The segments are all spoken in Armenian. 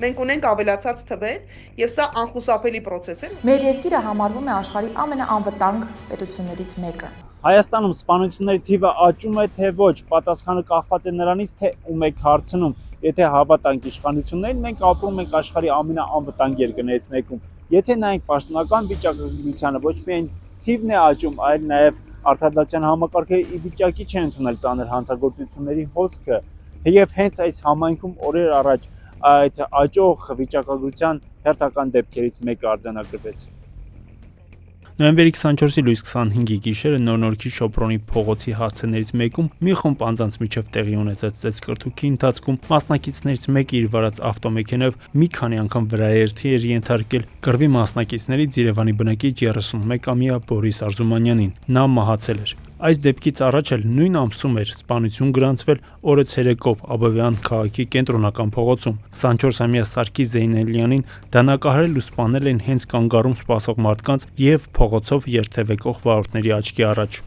մենք ունենք ավելացած թվեր եւ սա անխուսափելի process է։ Մեր երկիրը համարվում է աշխարհի ամենաանվտանգ պետություններից մեկը։ Հայաստանում սպանությունների թիվը աճում է, թե ոչ, պատասխանը կախված է նրանից, թե ում եք հարցնում։ Եթե հավատանք իշխանություններին, մենք ապրում ենք աշխարհի ամենաանվտանգ երկրներից մեկում։ Եթե նայենք պաշտոնական վիճակագրությանը, ոչ միայն թիվն է աճում, այլ նաև արդարադատության համակարգը ի վիճակի չէ ընդունել ծանր հանցագործությունների հոսքը։ Եվ հենց այս համայնքում օրեր առաջ այդ աճող վիճակագրության հերթական դեպքերից մեկը արձանագրվեց։ Նոյեմբերի 24-ի լույս 25-ի գիշերը Նոր-Նորքի Շոպրոնի փողոցի հասցեներից մեկում մի խումբ անձանց միջև տեղի ունեցած ծեծկռթուքի ընթացքում մասնակիցներից մեկը իր վարած ավտոմեքենայով մի քանի անգամ վրաերթի էր ենթարկել կռվի մասնակիցներից Երևանի բնակիչ 31-ամյա Բորիս Արզումանյանին։ Նա մահացել էր։ Այս դեպքից առաջ էլ նույն ամսում էր սպանություն գրանցվել օրը ցերեկով Աբովյան քաղաքի կենտրոնական փողոցում։ 24-ամյա Սարգիս Զեյնալյանին դանակահարել ու սպանել են հենց կանգառում սպասող մարդկանց եւ փողոցով երթևեկող վարորդների աչքի առաջ։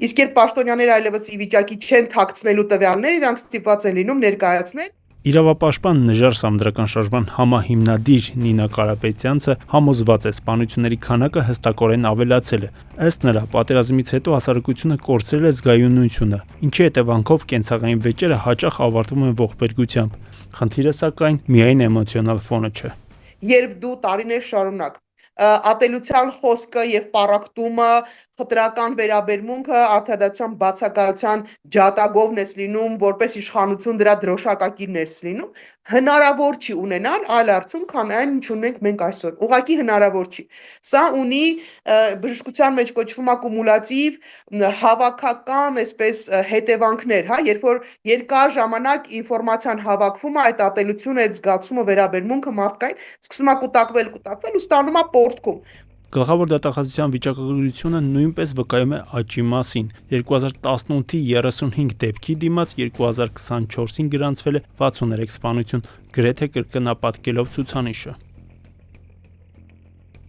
Իսկ երբ պաշտոնյաները այլևս ի վիճակի չեն թաքցնելու տվյալներ, իրանք ստիպված են լինում ներկայացնել։ Իրավապաշտպան Նժար Սամդրական շարժման համահիմնադիր Նինա Կարապետյանցը համոզված է սպանությունների քանակը հստակորեն ավելացել է։ Ըստ նրա, պատերազմից հետո հասարակությունը կորցրել է զգայունությունը, ինչի հետևանքով կենցաղային վեճերը հաճախ ավարտվում են ողբերգությամբ։ Խնդիրը սակայն միայն էմոցիոնալ ֆոնը չէ։ Երբ դու տարիներ շարունակ ատելության խոսքը եւ պառակտումը, խտրական վերաբերմունքը արդարադատության բացակայության ջատագովն ես լինում, որպես իշխանություն դրա դրոշակակիրն ես լինում, հնարավոր չի ունենալ այլ արդյունք, քան այն, ինչ ունենք մենք այսօր։ Ուղղակի հնարավոր չի։ Սա ունի բժշկության մեջ կոչվում է կումուլատիվ հավաքական, այսպես հետևանքներ, հա, երբ որ երկար ժամանակ ինֆորմացիան հավաքվում է, այդ ատելությունը, այդ զգացումը, վերաբերմունքը մարդկային սկսում է կուտակվել ու ստանում է պորտքում։ Գլխավոր դատախազության վիճակագրությունը նույնպես վկայում է աճի մասին։ 2018-ի 35 դեպքի դիմաց 2024-ին գրանցվել է 63 սպանություն, գրեթե կրկնապատկելով ցուցանիշը։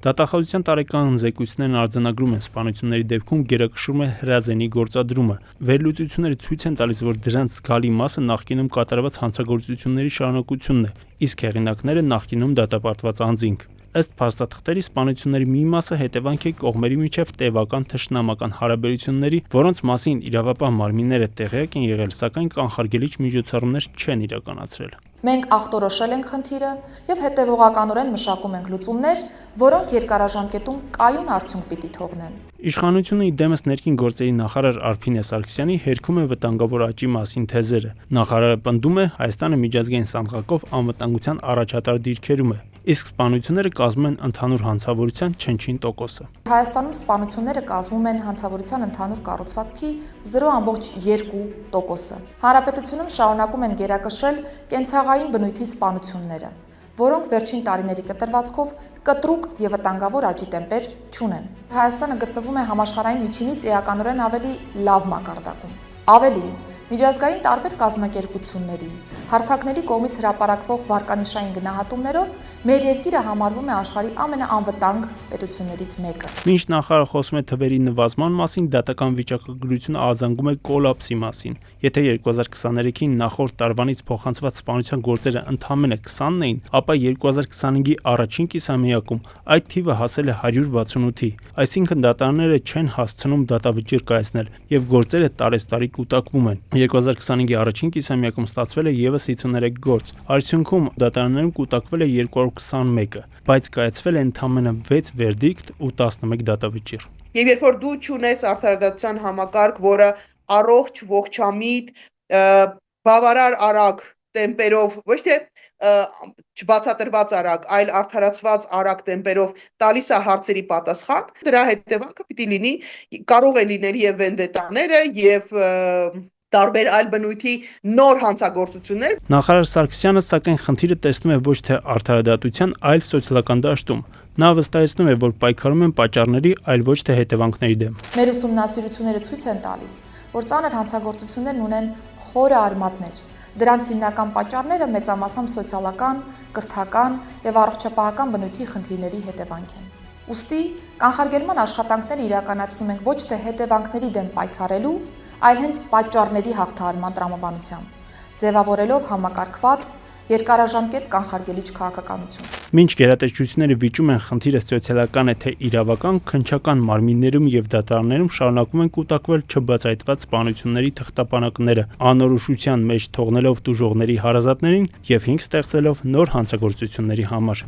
Դատախազության տարեկան զեկույցներն արձանագրում են սպանությունների դեպքում գերակշռում է հրազենի գործադրումը։ Վերլուծությունները ցույց են տալիս, որ դրանց զգալի մասը նախկինում կատարված հանցագործությունների շարունակությունն է, իսկ հեղինակները նախկինում դատապարտված անձինք։ Ըստ փաստաթղթերի սպանությունների մի մասը հետևանք է կողմերի միջև տևական թշնամական հարաբերությունների, որոնց մասին իրավապահ մարմինները տեղյակ են եղել, սակայն կանխարգելիչ միջոցառումներ չեն իրականացրել։ Մենք ախտորոշել ենք խնդիրը եւ հետեւողականորեն մշակում ենք լուծումներ, որոնք երկարաժամկետում կայուն արդյունք պիտի թողնեն։ Իշխանությունը իդեմս ներքին գործերի նախարար Արփինե Սարգսյանի հերքում է վտանգավոր աճի մասին թեզերը։ Նախարարը պնդում է, Հայաստանը միջազգային սանդղակով անվտանգության առաջատար դիրքերում է, իսկ սպանությունները կազմում են ընդհանուր հանցավորության չնչին տոկոսը։ Հայաստանում սպանությունները կազմում են հանցավորության ընդհանուր կառուցվածքի 0.2%։ Հանրապետությունում շարունակում են գերակշռել կենցաղային բնույթի սպանությունները, որոնք վերջին տարիների կտրվածքով կտրուկ եւ վտանգավոր աճի տեմպեր չունեն։ Հայաստանը գտնվում է համաշխարհային միջինից էականորեն ավելի լավ մակարդակում։ Ավելին, միջազգային տարբեր կազմակերպությունների, հարթակների կողմից հրապարակվող վարկանիշային գնահատումներով մեր երկիրը համարվում է աշխարհի ամենաանվտանգ պետություններից մեկը։ Մինչ նախարարը խոսում է թվերի նվազման մասին, դատական վիճակագրությունը արձանագրում է կոլապսի մասին։ Եթե 2023-ին նախորդ տարվանից փոխանցված սպանության գործերը ընդամենը 20-ն էին, ապա 2025-ի առաջին կիսամյակում այդ թիվը հասել է 168-ի, այսինքն դատարանները չեն հասցնում դատավճիռ կայացնել եւ գործերը տարեստարի կուտակվում են։ 2025-ի առաջին կիսամյակում ստացվել է եւս 53 գործ։ Արդյունքում դատարաններում կուտակվել է 221-ը, բայց կայացվել է ընդամենը 6 վերդիկտ ու 11 դատավճիռ։ Եվ երբ որ դու չունես արդարադատության համակարգ, որը առողջ, ողջամիտ, բավարար արագ տեմպերով, ոչ թե չբացատրված արագ, այլ արդարացված արագ տեմպերով տալիս է հարցերի պատասխան, դրա հետևանքը պիտի լինի, կարող է լինել եւ վենդետաները եւ տարբեր այլ բնույթի նոր հանցագործություններ։ Նախարար Սարգսյանը սակայն խնդիրը տեսնում է ոչ թե արդարադատության, այլ սոցիալական դաշտում։ Նա վստահեցնում է, որ պայքարում են պատճառների, այլ ոչ թե հետևանքների դեմ։ Մեր ուսումնասիրությունները ցույց են տալիս, որ ծանր հանցագործություններն ունեն խորը արմատներ։ Դրանց հիմնական պատճառները մեծամասամբ սոցիալական, կրթական եւ առողջապահական բնույթի խնդիրների հետևանք են։ Ուստի կանխարգելման աշխատանքները իրականացնում ենք ոչ թե հետևանքների դեմ պայքարելու, այլ հենց պատճառների հաղթահարման տրամաբանությամբ, ձևավորելով համակարգված երկարաժամկետ կանխարգելիչ քաղաքականություն։ Մինչ գերատեսչությունները վիճում են խնդիրը սոցիալական է թե իրավական, քննչական մարմիններում եւ դատարաններում շարունակում են կուտակվել չբացահայտված սպանությունների թղթապանակները, անորոշության մեջ թողնելով տուժողների հարազատներին եւ հինգ ստեղծելով նոր հանցագործությունների համար։